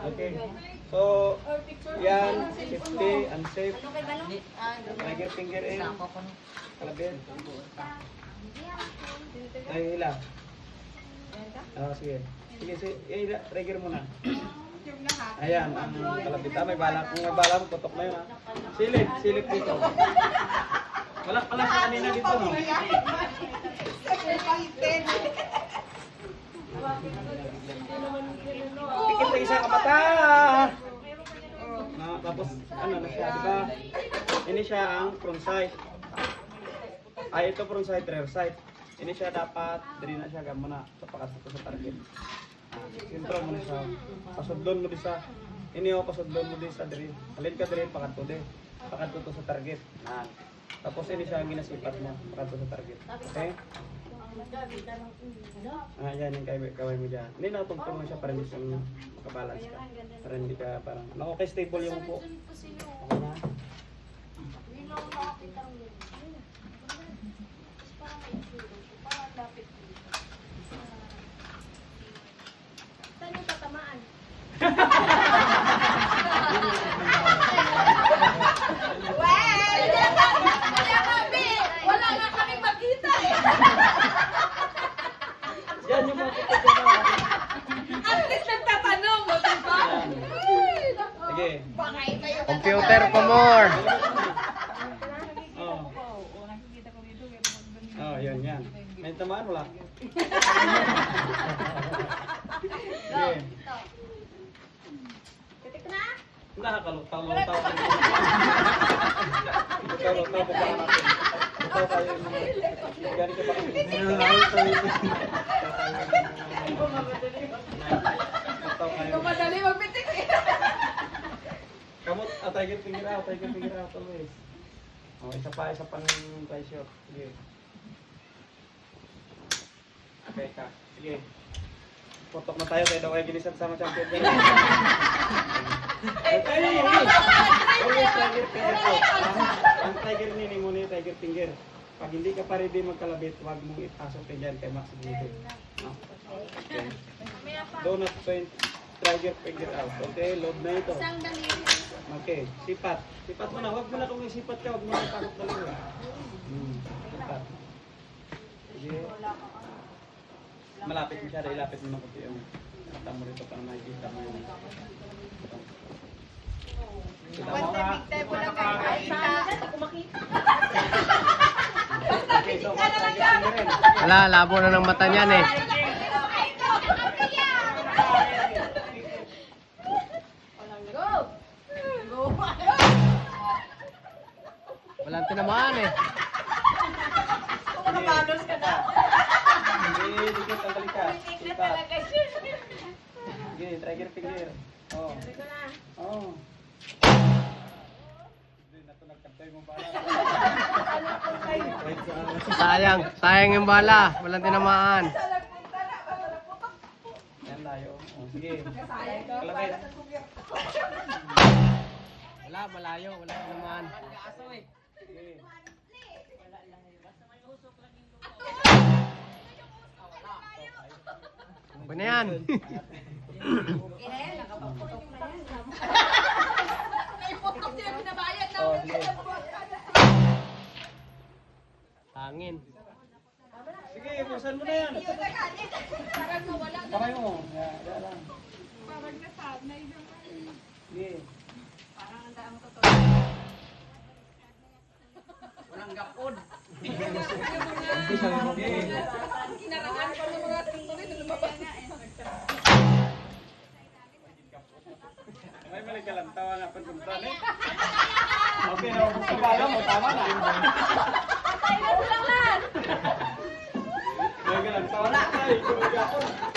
Okay. So, yan, safety, unsafe. Trigger finger in. Kalabit. Ay, hila. Sige. Sige, sige. Trigger muna. Ayan, ang kalabit. May bala. Kung may bala mo, putok na yun. Silip, silip dito. Wala pala sa kanina dito, no? Pikit na isa kapata. Tapos ano na siya, di ba? Ini siya ang front sight. Ay, ito front sight, rear sight. Ini siya dapat, diri na siya gamuna sa pagkasuto sa target. Sintro mo na siya. Pasudlon mo di sa. Ini o pasudlon mo di sa diri. Alin ka diri pagkatuto di. Pagkatuto sa target. Tapos ini siya ang ginasipat mo pagkatuto sa target. Okay? Yan yung kaway mo dyan. Hindi nakatugtong mo siya para hindi siya makabalance ka. Para hindi ka parang, okay, stable yung upo. Okay na? Saan yung tatamaan? Wala nga kami magkita eh. Yan yung mga puto dyan. At least nagtatanong, no, diba? Sige. Computer pa more. Oh, yan, yan. May tamaan wala. Sige. Titik na? Nakakalutaw-lutaw. Lutaw-lutaw pa ba natin? Lutaw tayo yung mga... Gani ka ba? Lutaw tayo. Madali magpitik eh. Kamot, tiger finger out always. Oh, isa pa ng try shot. Sige. Okay ka. Sige. Putok na tayo tayo daw kayo ginisan sama champion. Always tiger finger out. Ang tiger nini mo ni tiger finger. Pag hindi ka pa ready magkalabit, huwag mong ipasok ka dyan kay Max Dito. Okay. Do not point tiger finger out. Okay, load na ito. Isang dali. Okay, sipat. Sipat mo na. Huwag mo na kung isipat ka, huwag mo na ipakot talaga. Sipat. Sige. Malapit mo siya, ilapit mo na kunti yung kata mo rito para makikita mo yung... Kita mo ka? Okay, so mag-target mo rin. Wala, labo na ng mata niyan eh. Walang tinamaan eh. Mabalos ka na. Sige, dikit ang balikat. Sipat. Sige, trigger finger. Oh. Oh. Hindi na ito nagkantay mo bala. Sayang yung bala. Walang tinamaan. Yan layo. Oh, sige. Kalabit. Wala, malayo. Walang tinamaan. Sige. Ano na yan? Naiputok sila pinabayad Oh, namin. sige. Hangin. Sige, pusan mo na yan. Parang nawala. Kamay mo. Yan lang. Parang nasanay naman. Sige. Parang ang daang totoo. Walang gapod. Sige. Kinarangan pa ng mga tungkulin na lumabas. May balik ka lang. Tawa nga pagpuntan eh. Okay, naubos ka bala mo. Tama na. Patay na silang lahat. May galang tawa na. Ay, kumagapon.